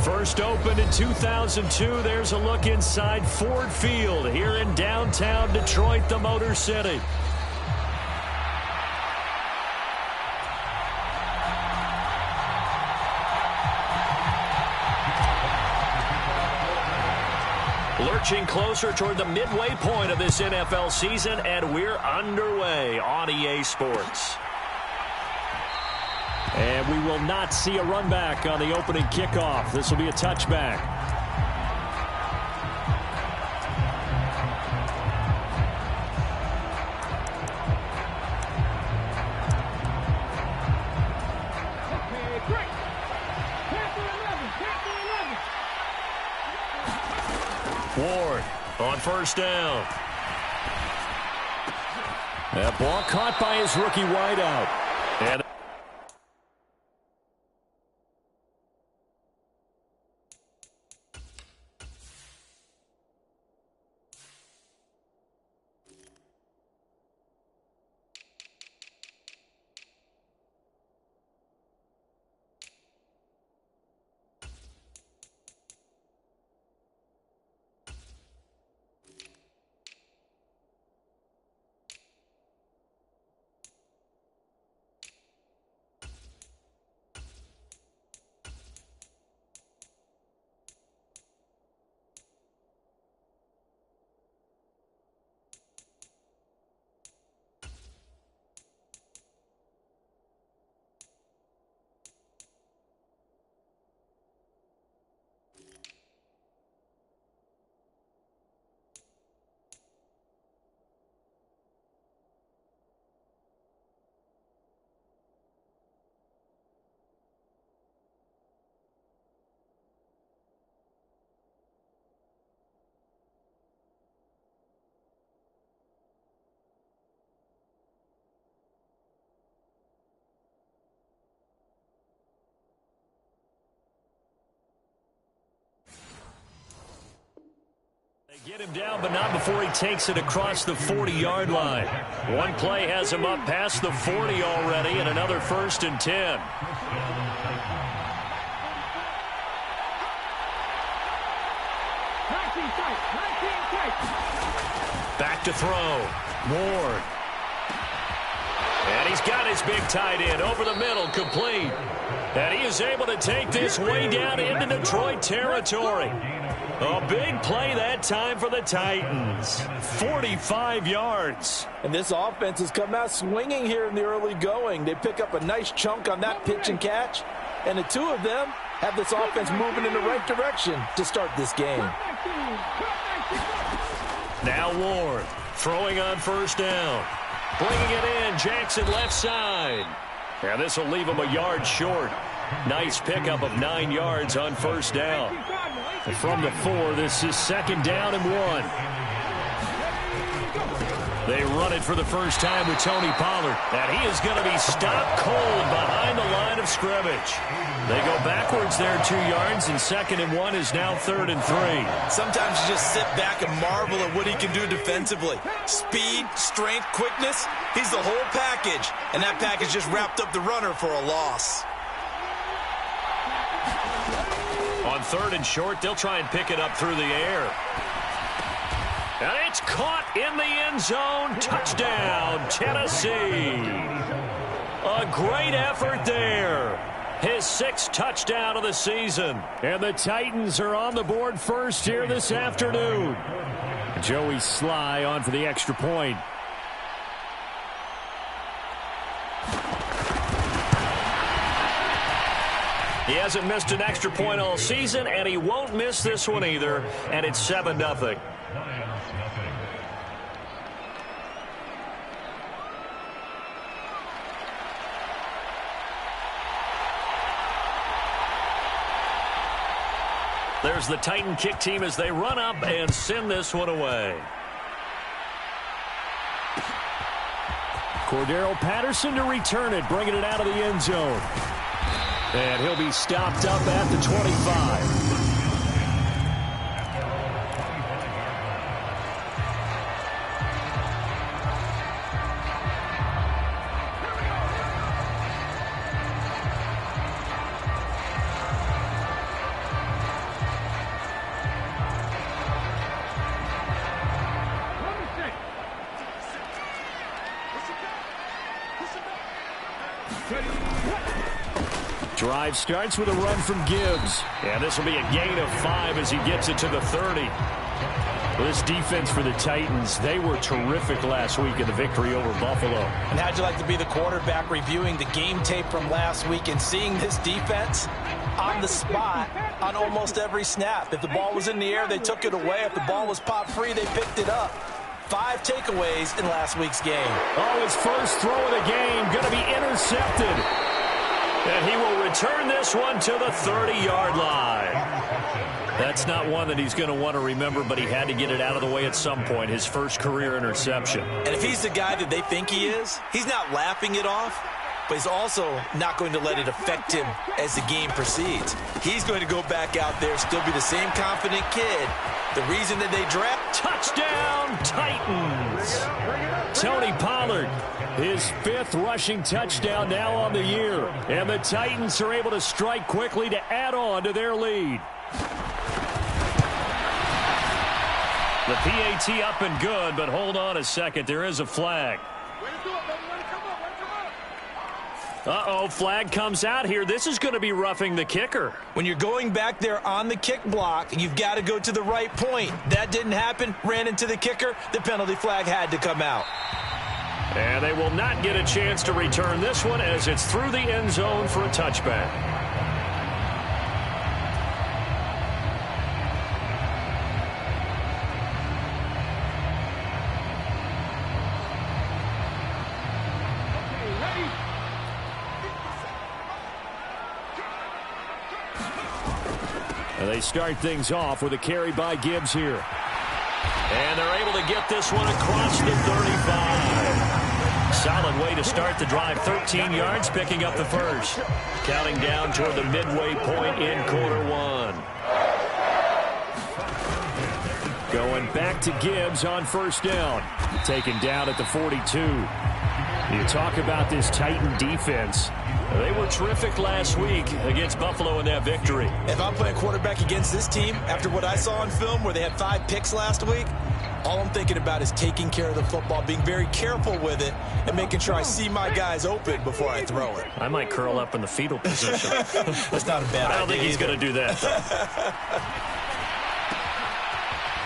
First opened in 2002, there's a look inside Ford Field here in downtown Detroit, the Motor City. Lurching closer toward the midway point of this NFL season, and we're underway on EA Sports. And we will not see a run back on the opening kickoff. This will be a touchback. Ward on first down. That ball caught by his rookie wideout. And get him down, but not before he takes it across the 40-yard line. One play has him up past the 40 already, and another 1st and 10. Back to throw. Ward. And he's got his big tight end over the middle, complete. And he is able to take this way down into Detroit territory. A big play that time for the Titans. 45 yards. And this offense has come out swinging here in the early going. They pick up a nice chunk on that pitch and catch. And the two of them have this offense moving in the right direction to start this game. Now Ward throwing on first down. Bringing it in, Jackson left side. And this will leave him a yard short. Nice pickup of 9 yards on first down. From the 4, this is 2nd down and 1. They run it for the first time with Tony Pollard. And he is going to be stopped cold behind the line of scrimmage. They go backwards there 2 yards, and 2nd and 1 is now 3rd and 3. Sometimes you just sit back and marvel at what he can do defensively. Speed, strength, quickness, he's the whole package. And that package just wrapped up the runner for a loss. On 3rd and short, they'll try and pick it up through the air. And it's caught in the end zone. Touchdown, Tennessee. A great effort there. His 6th touchdown of the season. And the Titans are on the board first here this afternoon. Joey Sly on for the extra point. He hasn't missed an extra point all season, and he won't miss this one either. And it's 7-0. There's the Titan kick team as they run up and send this one away. Cordero Patterson to return it, bringing it out of the end zone. And he'll be stopped up at the 25. Drive starts with a run from Gibbs. And this will be a gain of 5 as he gets it to the 30. This defense for the Titans, they were terrific last week in the victory over Buffalo. And how'd you like to be the quarterback reviewing the game tape from last week and seeing this defense on the spot on almost every snap? If the ball was in the air, they took it away. If the ball was pop free, they picked it up. 5 takeaways in last week's game. Oh, his first throw of the game going to be intercepted. And he will return this one to the 30-yard line. That's not one that he's going to want to remember, but he had to get it out of the way at some point, his first career interception. And if he's the guy that they think he is, he's not laughing it off, but he's also not going to let it affect him as the game proceeds. He's going to go back out there, still be the same confident kid. The reason that they draft... Touchdown, Titans! Tony Pollard, his 5th rushing touchdown now on the year. And the Titans are able to strike quickly to add on to their lead. The PAT up and good, but hold on a second. There is a flag. Uh-oh, flag comes out here. This is going to be roughing the kicker. When you're going back there on the kick block, you've got to go to the right point. That didn't happen. Ran into the kicker. The penalty flag had to come out. And they will not get a chance to return this one as it's through the end zone for a touchback. They start things off with a carry by Gibbs here. And they're able to get this one across the 35. Solid way to start the drive. 13 yards, picking up the first. Counting down toward the midway point in quarter 1. Going back to Gibbs on first down. Taken down at the 42. You talk about this Titan defense. They were terrific last week against Buffalo in that victory. If I'm playing quarterback against this team, after what I saw on film where they had 5 picks last week, all I'm thinking about is taking care of the football, being very careful with it, and making sure I see my guys open before I throw it. I might curl up in the fetal position. That's not a bad idea. I don't think he's going to do that, though.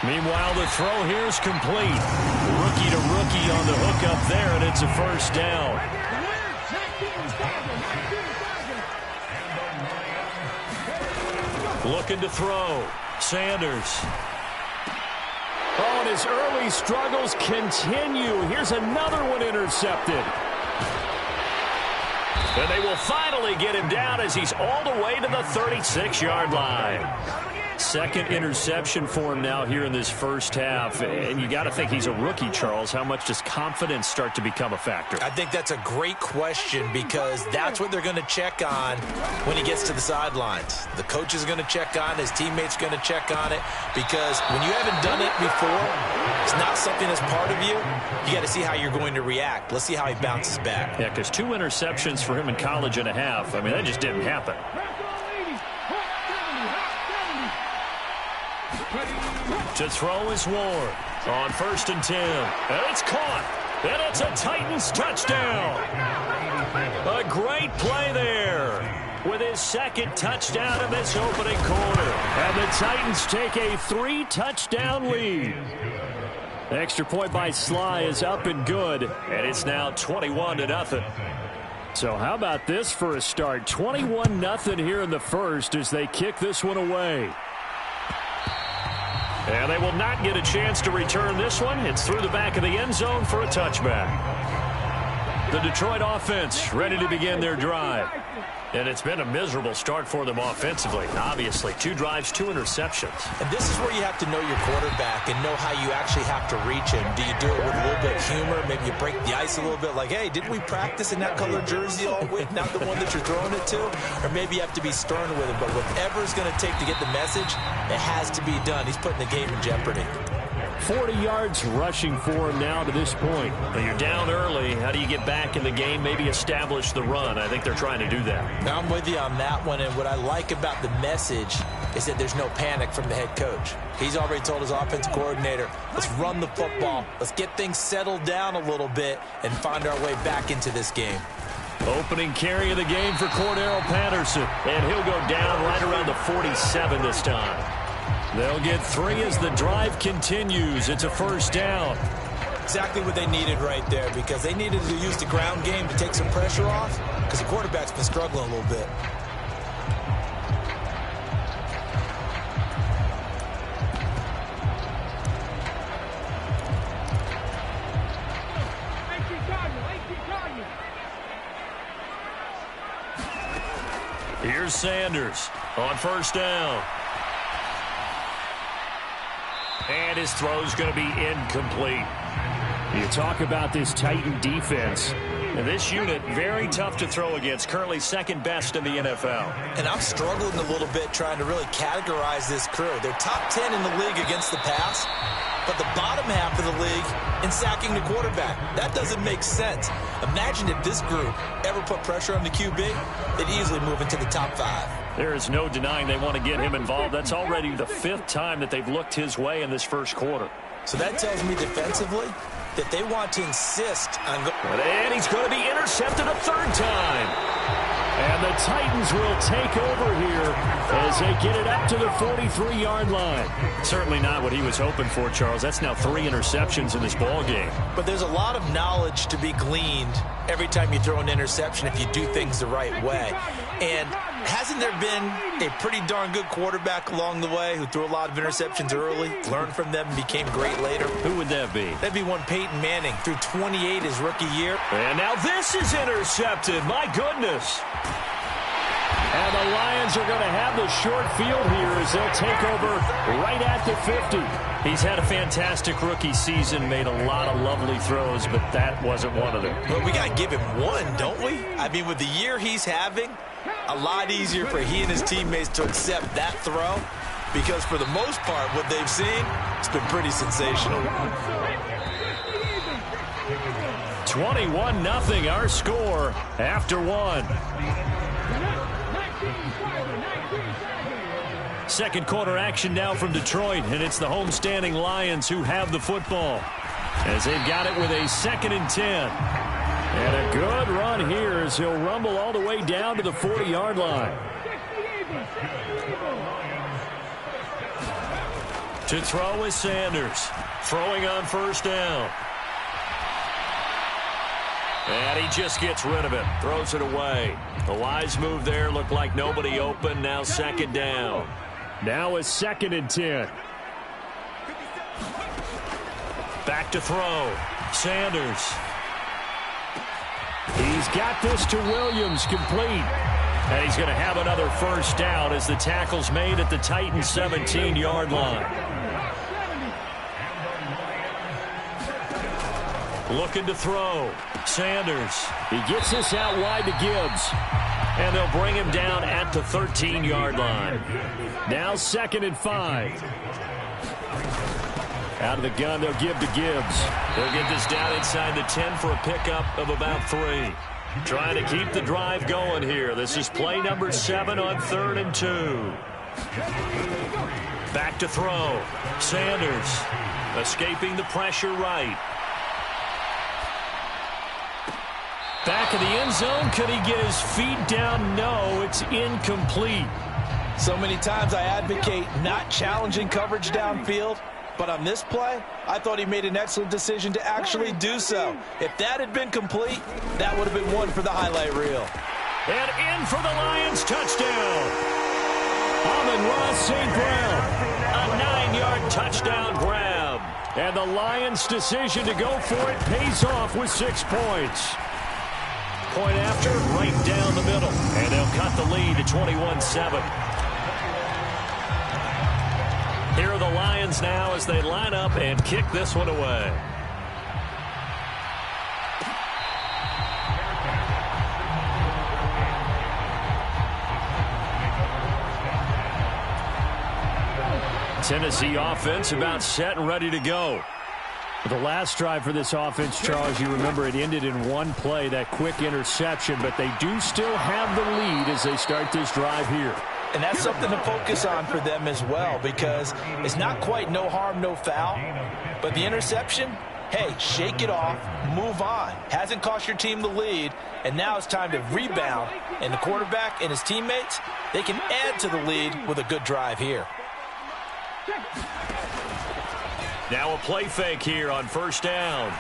Meanwhile, the throw here is complete. Rookie to rookie on the hook up there, and it's a first down. Looking to throw. Sanders. Oh, and his early struggles continue. Here's another one intercepted. And they will finally get him down as he's all the way to the 36-yard line. Second interception for him now here in this first half. And you got to think he's a rookie, Charles. How much does confidence start to become a factor? I think that's a great question because that's what they're going to check on when he gets to the sidelines. The coach is going to check on it. His teammates are going to check on it because when you haven't done it before, it's not something that's part of you. You got to see how you're going to react. Let's see how he bounces back. Yeah, because 2 interceptions for him in college and a half. I mean, that just didn't happen. To throw is Ward on 1st and 10. And it's caught. And it's a Titans touchdown. A great play there with his 2nd touchdown in this opening quarter. And the Titans take a 3-touchdown lead. The extra point by Sly is up and good. And it's now 21-0. So how about this for a start? 21-0 here in the first as they kick this one away. And they will not get a chance to return this one. It's through the back of the end zone for a touchback. The Detroit offense ready to begin their drive. And it's been a miserable start for them offensively. Obviously, 2 drives, 2 interceptions. And this is where you have to know your quarterback and know how you actually have to reach him. Do you do it with a little bit of humor? Maybe you break the ice a little bit like, hey, didn't we practice in that color jersey all week, not the one that you're throwing it to? Or maybe you have to be stern with him. But whatever it's going to take to get the message, it has to be done. He's putting the game in jeopardy. 40 yards rushing for him now to this point. Well, you're down early. How do you get back in the game? Maybe establish the run. I think they're trying to do that. Now, I'm with you on that one. And what I like about the message is that there's no panic from the head coach. He's already told his offensive coordinator, let's run the football. Let's get things settled down a little bit and find our way back into this game. Opening carry of the game for Cordero Patterson. And he'll go down right around the 47 this time. They'll get 3 as the drive continues. It's a first down. Exactly what they needed right there, because they needed to use the ground game to take some pressure off, because the quarterback's been struggling a little bit. Here's Sanders on first down. And his throw's going to be incomplete. You talk about this Titan defense. And this unit, very tough to throw against, currently second best in the NFL. And I'm struggling a little bit trying to really categorize this crew. They're top 10 in the league against the pass, but the bottom half of the league in sacking the quarterback. That doesn't make sense. Imagine if this group ever put pressure on the QB, they'd easily move into the top 5. There is no denying they want to get him involved. That's already the 5th time that they've looked his way in this first quarter. So that tells me defensively that they want to insist on and he's going to be intercepted a 3rd time. And the Titans will take over here as they get it up to the 43-yard line. Certainly not what he was hoping for, Charles. That's now 3 interceptions in this ball game. But there's a lot of knowledge to be gleaned every time you throw an interception if you do things the right way. And hasn't there been a pretty darn good quarterback along the way who threw a lot of interceptions early, learned from them, and became great later? Who would that be? That'd be one Peyton Manning, threw 28 his rookie year. And now this is intercepted. My goodness. And the Lions are going to have the short field here as they'll take over right at the 50. He's had a fantastic rookie season, made a lot of lovely throws, but that wasn't one of them. Well, we got to give him one, don't we? I mean, with the year he's having, a lot easier for he and his teammates to accept that throw, because for the most part, what they've seen, it's been pretty sensational. 21-0 our score after 1. Second quarter action now from Detroit, and it's the homestanding Lions who have the football as they've got it with a 2nd and 10. And a good run here as he'll rumble all the way down to the 40-yard line. To throw is Sanders, throwing on first down. And he just gets rid of it, throws it away. The wise move there, looked like nobody open, now 2nd down. Now a 2nd and 10. Back to throw. Sanders. He's got this to Williams, complete. And he's going to have another first down as the tackle's made at the Titans' 17-yard line. Looking to throw. Sanders. He gets this out wide to Gibbs. And they'll bring him down at the 13-yard line. Now 2nd and 5. Out of the gun, they'll give to Gibbs. They'll get this down inside the 10 for a pickup of about 3. Trying to keep the drive going here. This is play number 7 on 3rd and 2. Back to throw. Sanders escaping the pressure right. Back of the end zone. Could he get his feet down? No, it's incomplete. So many times I advocate not challenging coverage downfield, but on this play, I thought he made an excellent decision to actually do so. If that had been complete, that would have been one for the highlight reel. And in for the Lions touchdown. Amon-Ra St. Brown, a 9-yard touchdown grab. And the Lions' decision to go for it pays off with 6 points. Point after, right down the middle. And they'll cut the lead to 21-7. Here are the Lions now as they line up and kick this one away. Tennessee offense about set and ready to go. The last drive for this offense, Charles, you remember it ended in one play, that quick interception, but they do still have the lead as they start this drive here. And that's something to focus on for them as well, because it's not quite no harm, no foul, but the interception, hey, shake it off, move on. Hasn't cost your team the lead, and now it's time to rebound. And the quarterback and his teammates, they can add to the lead with a good drive here. Now a play fake here on first down.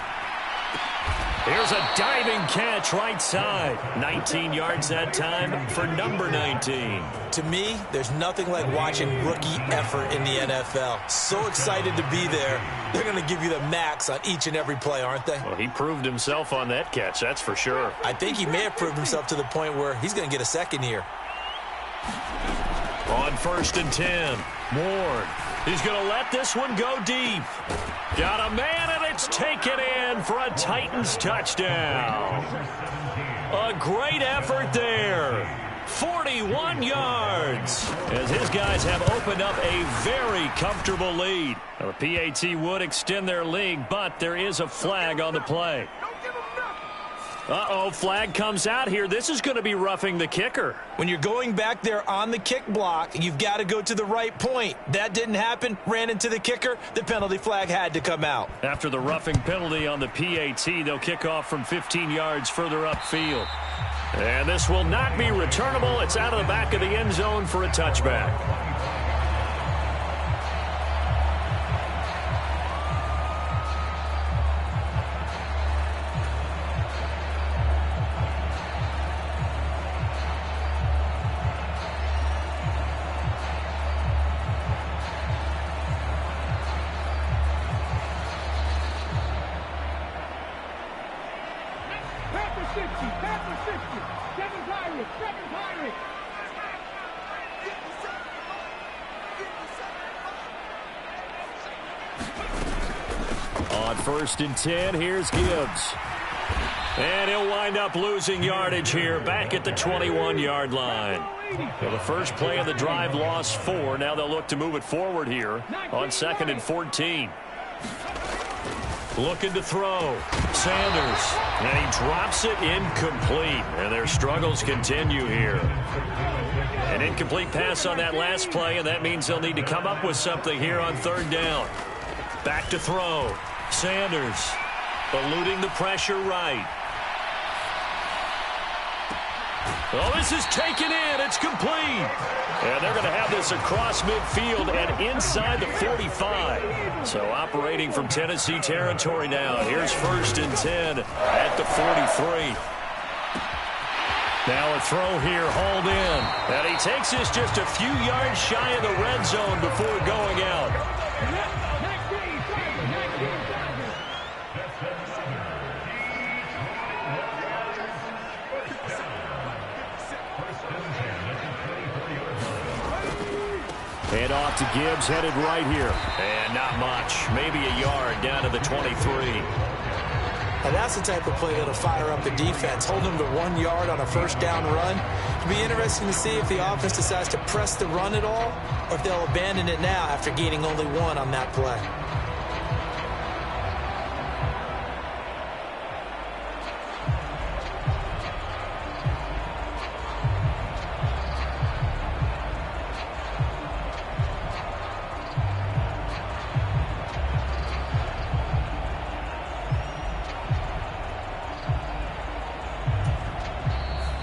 Here's a diving catch right side. 19 yards that time for number 19. To me, there's nothing like watching rookie effort in the NFL. So excited to be there. They're going to give you the max on each and every play, aren't they? Well, he proved himself on that catch, that's for sure. I think he may have proved himself to the point where he's going to get a second here. On first and 10, Ward. He's going to let this one go deep. Got a man, and it's taken in for a Titans touchdown. A great effort there. 41 yards. As his guys have opened up a very comfortable lead. The PAT would extend their lead, but there is a flag on the play. Uh-oh, flag comes out here. This is going to be roughing the kicker. When you're going back there on the kick block, you've got to go to the right point. That didn't happen. Ran into the kicker. The penalty flag had to come out. After the roughing penalty on the PAT, they'll kick off from 15 yards further upfield. And this will not be returnable. It's out of the back of the end zone for a touchback. On first and 10, here's Gibbs. And he'll wind up losing yardage here back at the 21-yard line. Well, the first play of the drive lost 4. Now they'll look to move it forward here on second and 14. Looking to throw. Sanders. And he drops it incomplete. And their struggles continue here. An incomplete pass on that last play, and that means they'll need to come up with something here on third down. Back to throw. Sanders eluding the pressure right. Oh, this is taken in. It's complete. And they're going to have this across midfield and inside the 45. So operating from Tennessee territory now. Here's first and 10 at the 43. Now a throw here, hauled in. And he takes this just a few yards shy of the red zone before going out. Head off to Gibbs, headed right here. And not much. Maybe a yard down to the 23. And that's the type of play that'll fire up the defense. Hold them to 1 yard on a first down run. It'll be interesting to see if the offense decides to press the run at all, or if they'll abandon it now after gaining only 1 on that play.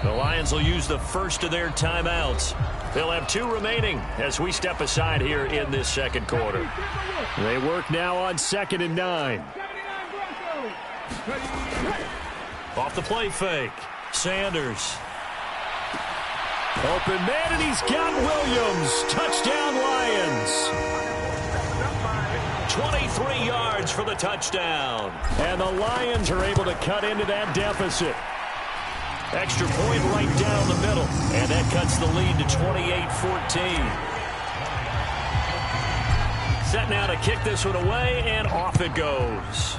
The Lions will use the first of their timeouts. They'll have 2 remaining as we step aside here in this second quarter. They work now on second and 9. Off the play fake. Sanders. Open man, and he's got Williams. Touchdown, Lions. 23 yards for the touchdown. And the Lions are able to cut into that deficit. Extra point right down the middle. And that cuts the lead to 28-14. Set now to kick this one away, and off it goes.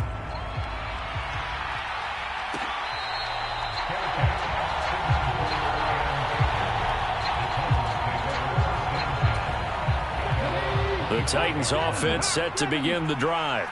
The Titans offense set to begin the drive.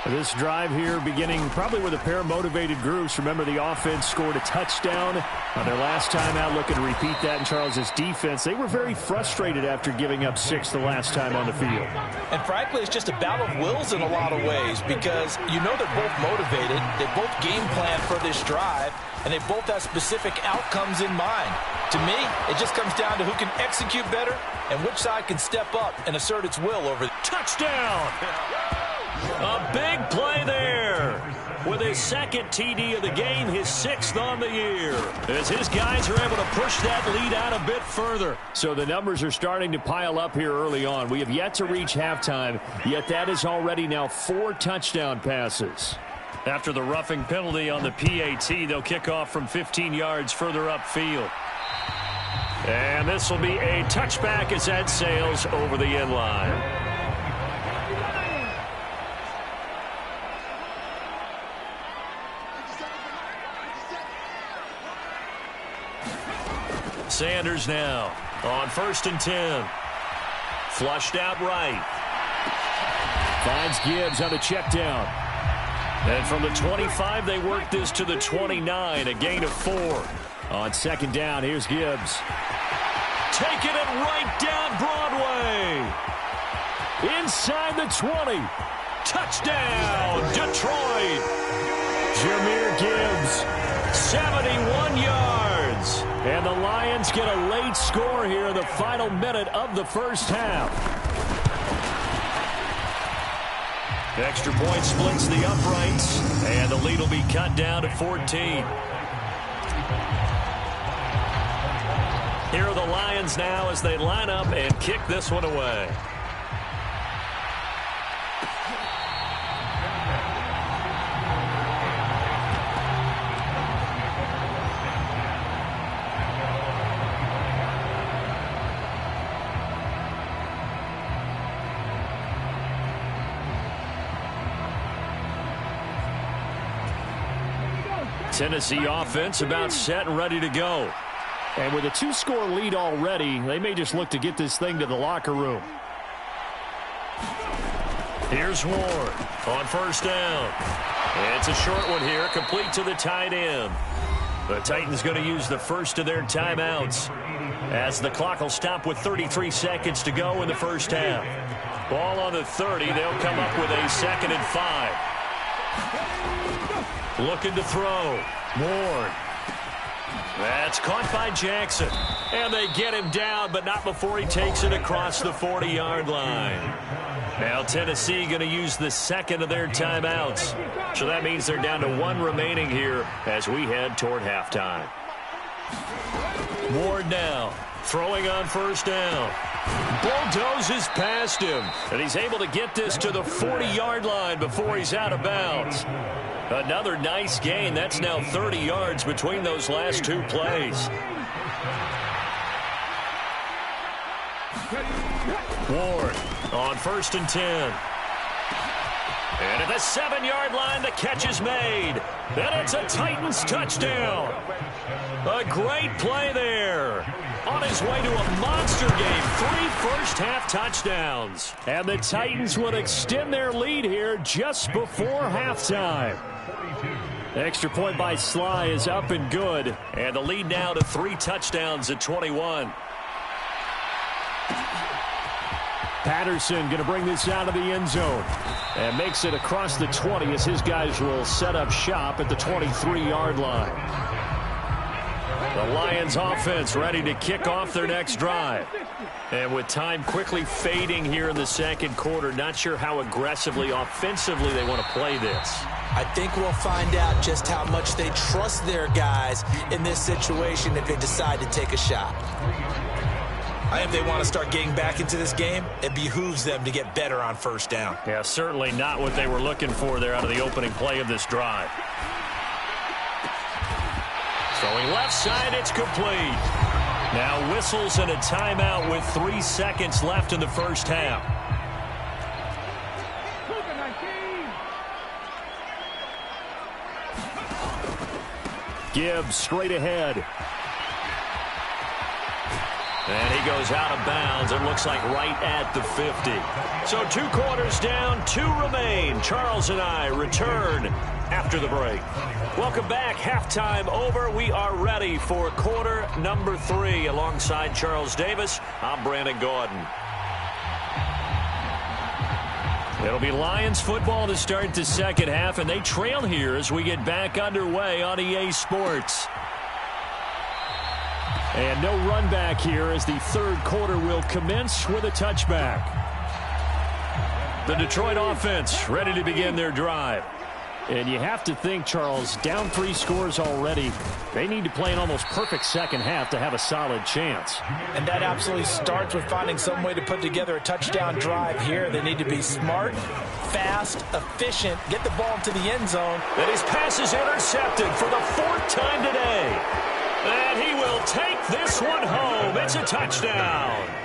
This drive here beginning probably with a pair of motivated groups. Remember, the offense scored a touchdown On their last time out, looking to repeat that in Charles's defense. They were very frustrated after giving up 6 the last time on the field. And frankly, it's just a battle of wills in a lot of ways because you know they're both motivated. They both game plan for this drive, and they both have specific outcomes in mind. To me, it just comes down to who can execute better and which side can step up and assert its will over. Touchdown! A big play there. With his second TD of the game, his 6th on the year. As his guys are able to push that lead out a bit further. So the numbers are starting to pile up here early on. We have yet to reach halftime, yet that is already now 4 touchdown passes. After the roughing penalty on the PAT, they'll kick off from 15 yards further upfield. And this will be a touchback as that sails over the end line. Sanders now on 1st and 10. Flushed out right. Finds Gibbs on a check down. And from the 25, they work this to the 29, a gain of 4. On 2nd down, here's Gibbs. Taking it right down Broadway. Inside the 20. Touchdown, Detroit. Jahmyr Gibbs, 71 yards. And the Lions get a late score here in the final minute of the first half. Extra point splits the uprights, and the lead will be cut down to 14. Here are the Lions now as they line up and kick this one away. Tennessee offense about set and ready to go. And with a 2-score lead already, they may just look to get this thing to the locker room. Here's Ward on 1st down. It's a short one here, complete to the tight end. The Titans going to use the first of their timeouts as the clock will stop with 33 seconds to go in the first half. Ball on the 30. They'll come up with a 2nd and 5. Looking to throw. Ward. That's caught by Jackson. And they get him down, but not before he takes it across the 40-yard line. Now Tennessee going to use the 2nd of their timeouts. So that means they're down to 1 remaining here as we head toward halftime. Ward now throwing on 1st down. Bulldozes past him. And he's able to get this to the 40-yard line before he's out of bounds. Another nice gain. That's now 30 yards between those last 2 plays. Ward on 1st and 10. And at the 7-yard line, the catch is made. And it's a Titans touchdown. A great play there. On his way to a monster game, 3 first-half touchdowns. And the Titans would extend their lead here just before halftime. Extra point by Sly is up and good. And the lead now to 3 touchdowns at 21. Patterson going to bring this out of the end zone. And makes it across the 20 as his guys will set up shop at the 23-yard line. The Lions offense ready to kick off their next drive. And with time quickly fading here in the 2nd quarter, not sure how aggressively, offensively they want to play this. I think we'll find out just how much they trust their guys in this situation if they decide to take a shot. If they want to start getting back into this game, it behooves them to get better on 1st down. Yeah, certainly not what they were looking for there out of the opening play of this drive. Throwing left side, it's complete. Now whistles and a timeout with 3 seconds left in the first half. Gibbs straight ahead. And he goes out of bounds. It looks like right at the 50. So 2 quarters down, 2 remain. Charles and I return after the break. Welcome back. Halftime over. We are ready for quarter number 3. Alongside Charles Davis, I'm Brandon Gordon. It'll be Lions football to start the second half, and they trail here as we get back underway on EA Sports. And no run back here as the third quarter will commence with a touchback. The Detroit offense ready to begin their drive. And you have to think, Charles, down 3 scores already. They need to play an almost perfect second half to have a solid chance. And that absolutely starts with finding some way to put together a touchdown drive here. They need to be smart, fast, efficient, get the ball into the end zone. And his pass is intercepted for the 4th time today. And he will take this one home. It's a touchdown.